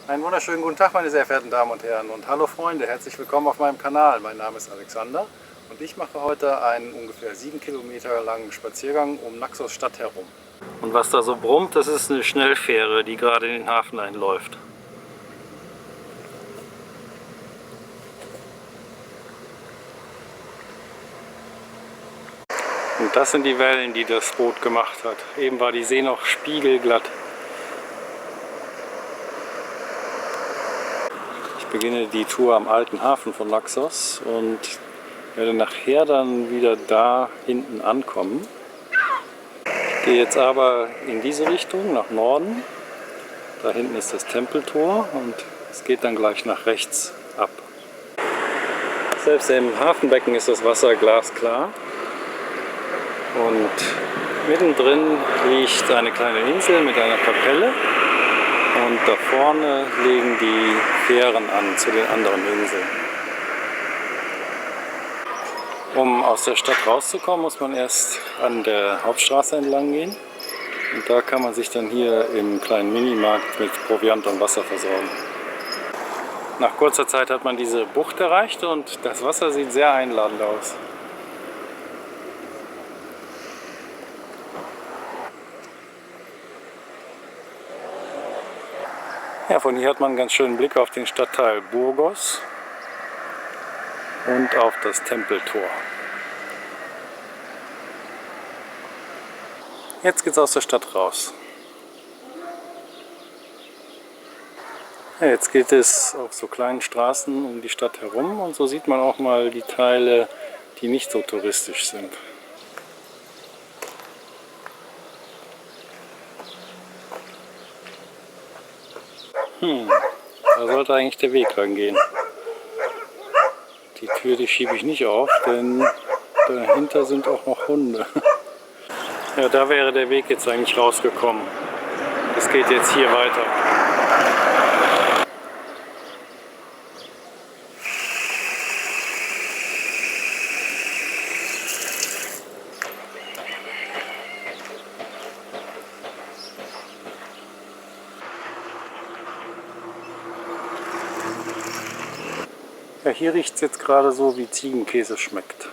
Einen wunderschönen guten Tag, meine sehr verehrten Damen und Herren, und hallo Freunde, herzlich willkommen auf meinem Kanal. Mein Name ist Alexander und ich mache heute einen ungefähr 7 Kilometer langen Spaziergang um Naxos Stadt herum. Und was da so brummt, das ist eine Schnellfähre, die gerade in den Hafen einläuft. Und das sind die Wellen, die das Boot gemacht hat. Eben war die See noch spiegelglatt. Ich beginne die Tour am alten Hafen von Naxos und werde nachher dann wieder da hinten ankommen. Ich gehe jetzt aber in diese Richtung, nach Norden. Da hinten ist das Tempeltor und es geht dann gleich nach rechts ab. Selbst im Hafenbecken ist das Wasser glasklar. Und mittendrin liegt eine kleine Insel mit einer Kapelle. Und da vorne legen die Fähren an zu den anderen Inseln. Um aus der Stadt rauszukommen, muss man erst an der Hauptstraße entlang gehen. Und da kann man sich dann hier im kleinen Minimarkt mit Proviant und Wasser versorgen. Nach kurzer Zeit hat man diese Bucht erreicht und das Wasser sieht sehr einladend aus. Ja, von hier hat man einen ganz schönen Blick auf den Stadtteil Burgos und auf das Tempeltor. Jetzt geht's aus der Stadt raus. Ja, jetzt geht es auf so kleinen Straßen um die Stadt herum und so sieht man auch mal die Teile, die nicht so touristisch sind. Da sollte eigentlich der Weg lang gehen. Die Tür, die schiebe ich nicht auf, denn dahinter sind auch noch Hunde. Ja, da wäre der Weg jetzt eigentlich rausgekommen. Es geht jetzt hier weiter. Ja, hier riecht es jetzt gerade so, wie Ziegenkäse schmeckt.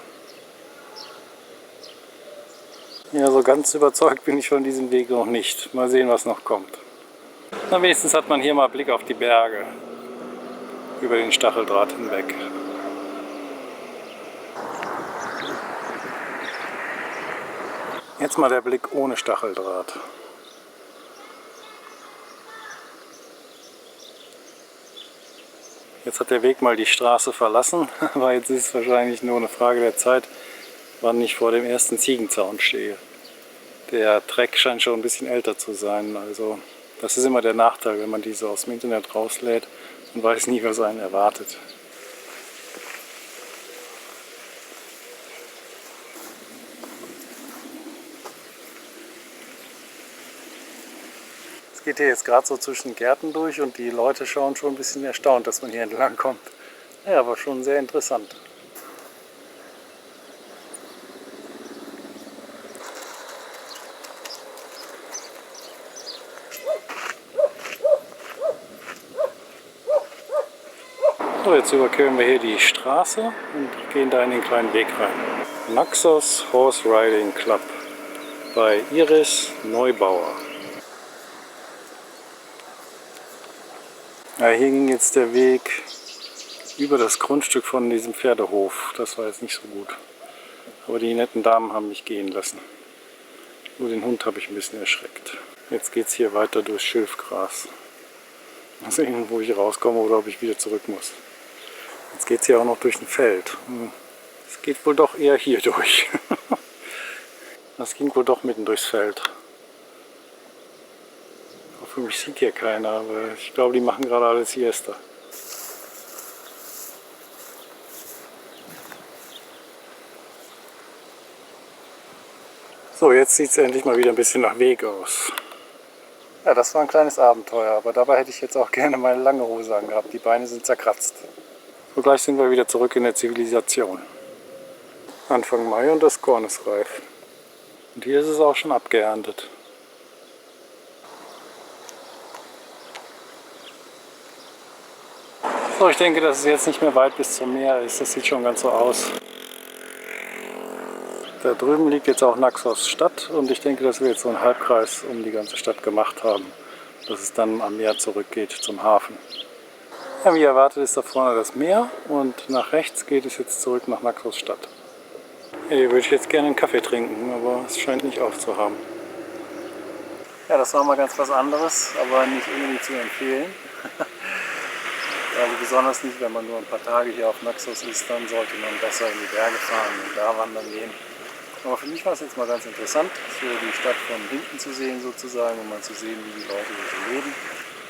Ja, so ganz überzeugt bin ich von diesem Weg noch nicht. Mal sehen, was noch kommt. Na, wenigstens hat man hier mal Blick auf die Berge. Über den Stacheldraht hinweg. Jetzt mal der Blick ohne Stacheldraht. Jetzt hat der Weg mal die Straße verlassen, aber jetzt ist es wahrscheinlich nur eine Frage der Zeit, wann ich vor dem ersten Ziegenzaun stehe. Der Track scheint schon ein bisschen älter zu sein, also das ist immer der Nachteil, wenn man diese aus dem Internet rauslädt und weiß nie, was einen erwartet. Es geht hier jetzt gerade so zwischen Gärten durch und die Leute schauen schon ein bisschen erstaunt, dass man hier entlang kommt. Ja, aber schon sehr interessant. So, jetzt überqueren wir hier die Straße und gehen da in den kleinen Weg rein. Naxos Horse Riding Club bei Iris Neubauer. Ja, hier ging jetzt der Weg über das Grundstück von diesem Pferdehof. Das war jetzt nicht so gut. Aber die netten Damen haben mich gehen lassen. Nur den Hund habe ich ein bisschen erschreckt. Jetzt geht es hier weiter durchs Schilfgras. Mal sehen, wo ich rauskomme oder ob ich wieder zurück muss. Jetzt geht es hier auch noch durch ein Feld. Es geht wohl doch eher hier durch. Das ging wohl doch mitten durchs Feld. Für mich sieht hier keiner, aber ich glaube, die machen gerade alles Siesta. So, jetzt sieht es endlich mal wieder ein bisschen nach Weg aus. Ja, das war ein kleines Abenteuer, aber dabei hätte ich jetzt auch gerne meine lange Hose angehabt. Die Beine sind zerkratzt. So, gleich sind wir wieder zurück in der Zivilisation. Anfang Mai und das Korn ist reif. Und hier ist es auch schon abgeerntet. So, ich denke, dass es jetzt nicht mehr weit bis zum Meer ist. Das sieht schon ganz so aus. Da drüben liegt jetzt auch Naxos Stadt und ich denke, dass wir jetzt so einen Halbkreis um die ganze Stadt gemacht haben, dass es dann am Meer zurückgeht zum Hafen. Ja, wie erwartet ist da vorne das Meer und nach rechts geht es jetzt zurück nach Naxos Stadt. Ja, hier würde ich jetzt gerne einen Kaffee trinken, aber es scheint nicht aufzuhaben. Ja, das war mal ganz was anderes, aber nicht unbedingt zu empfehlen. Also besonders nicht, wenn man nur ein paar Tage hier auf Naxos ist, dann sollte man besser in die Berge fahren und da wandern gehen. Aber für mich war es jetzt mal ganz interessant, so die Stadt von hinten zu sehen sozusagen, um mal zu sehen, wie die Leute hier so leben.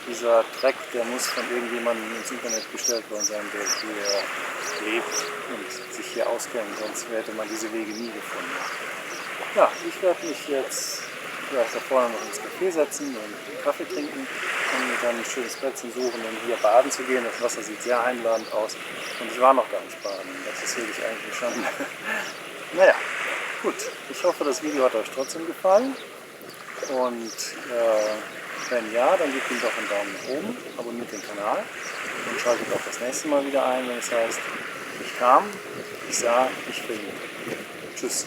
Dieser Track, der muss von irgendjemandem ins Internet gestellt worden sein, der hier lebt und sich hier auskennt, sonst hätte man diese Wege nie gefunden. Ja, ich werde mich jetzt vielleicht da vorne noch ins Café setzen und einen Kaffee trinken und mir dann ein schönes Plätzchen suchen, um hier baden zu gehen. Das Wasser sieht sehr einladend aus und ich war noch gar nicht baden. Das ist wirklich eigentlich schon... Naja, gut. Ich hoffe, das Video hat euch trotzdem gefallen und wenn ja, dann gebt ihm doch einen Daumen nach oben, abonniert den Kanal und schaltet auch das nächste Mal wieder ein, wenn es heißt, ich kam, ich sah, ich filme. Tschüss.